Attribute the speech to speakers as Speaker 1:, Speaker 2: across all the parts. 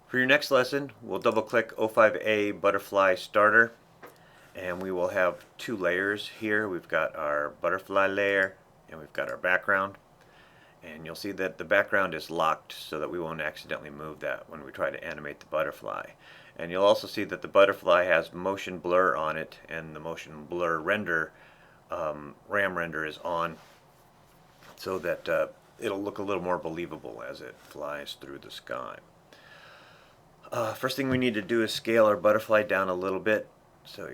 Speaker 1: For your next lesson, we'll double click O5A Butterfly Starter, and we will have two layers here. We've got our butterfly layer and we've got our background, and you'll see that the background is locked so that we won't accidentally move that when we try to animate the butterfly. And you'll also see that the butterfly has motion blur on it, and the motion blur render RAM render is on, so that it'll look a little more believable as it flies through the sky. First thing we need to do is scale our butterfly down a little bit so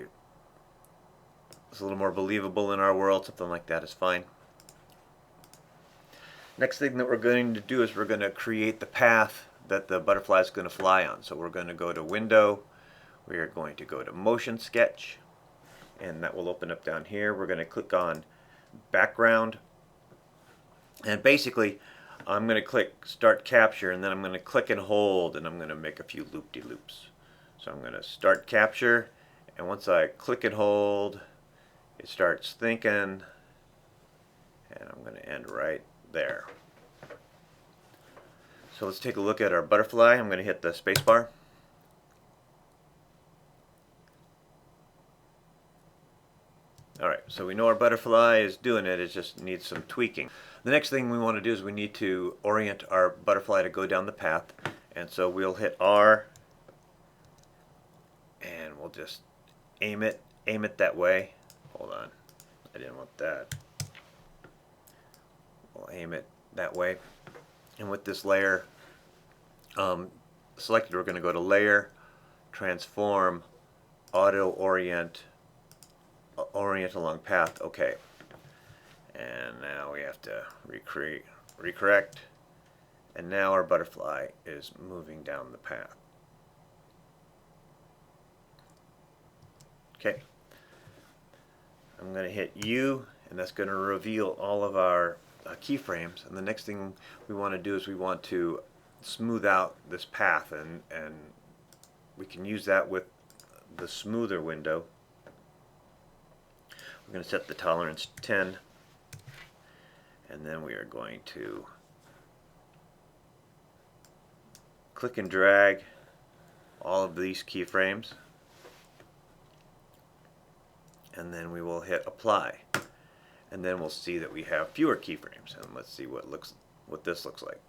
Speaker 1: it's a little more believable in our world. Something like that is fine. Next thing that we're going to do is we're going to create the path that the butterfly is going to fly on. So we're going to go to Window, we are going to go to Motion Sketch, and that will open up down here. We're going to click on Background, and basically I'm going to click Start Capture, and then I'm going to click and hold, and I'm going to make a few loop-de-loops. So I'm going to Start Capture, and once I click and hold, it starts thinking, and I'm going to end right there. So let's take a look at our butterfly. I'm going to hit the spacebar. Alright, so we know our butterfly is doing it, it just needs some tweaking. The next thing we want to do is we need to orient our butterfly to go down the path, and so we'll hit R and we'll just aim it that way. Hold on, I didn't want that. We'll aim it that way, and with this layer selected, we're going to go to Layer, Transform, Auto Orient, Orient along path. Okay, and now we have to recorrect, and now our butterfly is moving down the path. Okay, I'm going to hit U, and that's going to reveal all of our keyframes. And the next thing we want to do is we want to smooth out this path, and we can use that with the smoother window. We're going to set the tolerance to 10, and then we are going to click and drag all of these keyframes, and then we will hit Apply, and then we'll see that we have fewer keyframes. And let's see what this looks like.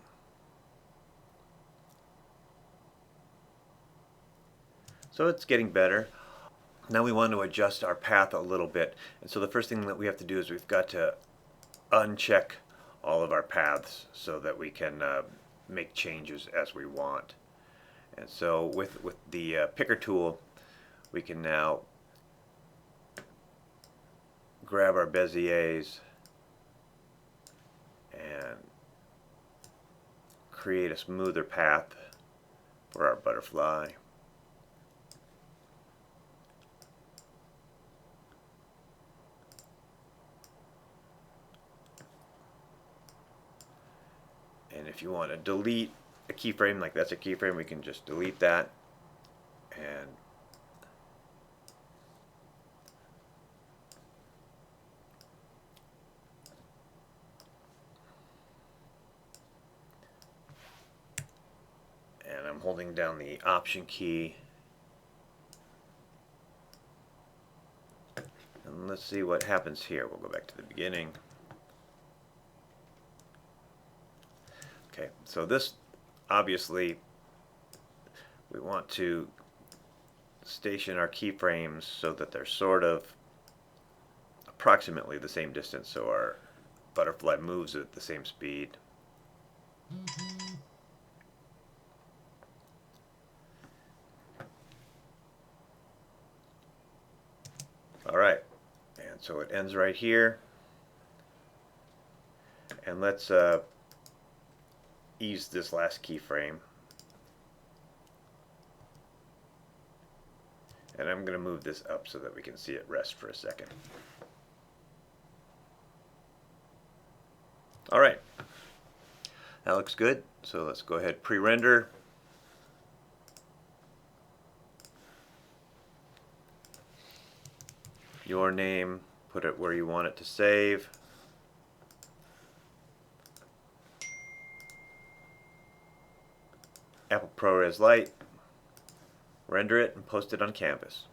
Speaker 1: So it's getting better. Now we want to adjust our path a little bit, and so the first thing that we have to do is we've got to uncheck all of our paths so that we can make changes as we want. And so with the picker tool, we can now grab our Beziers and create a smoother path for our butterfly. And if you want to delete a keyframe, like that's a keyframe, we can just delete that, and I'm holding down the Option key, and let's see what happens here. We'll go back to the beginning. Okay, so this, obviously, we want to station our keyframes so that they're sort of approximately the same distance, so our butterfly moves at the same speed. Alright, and so it ends right here. And let's ease this last keyframe, and I'm going to move this up so that we can see it rest for a second. Alright, that looks good, so let's go ahead, pre-render. Your name, put it where you want it to save. Apple ProRes Lite, render it, and post it on canvas.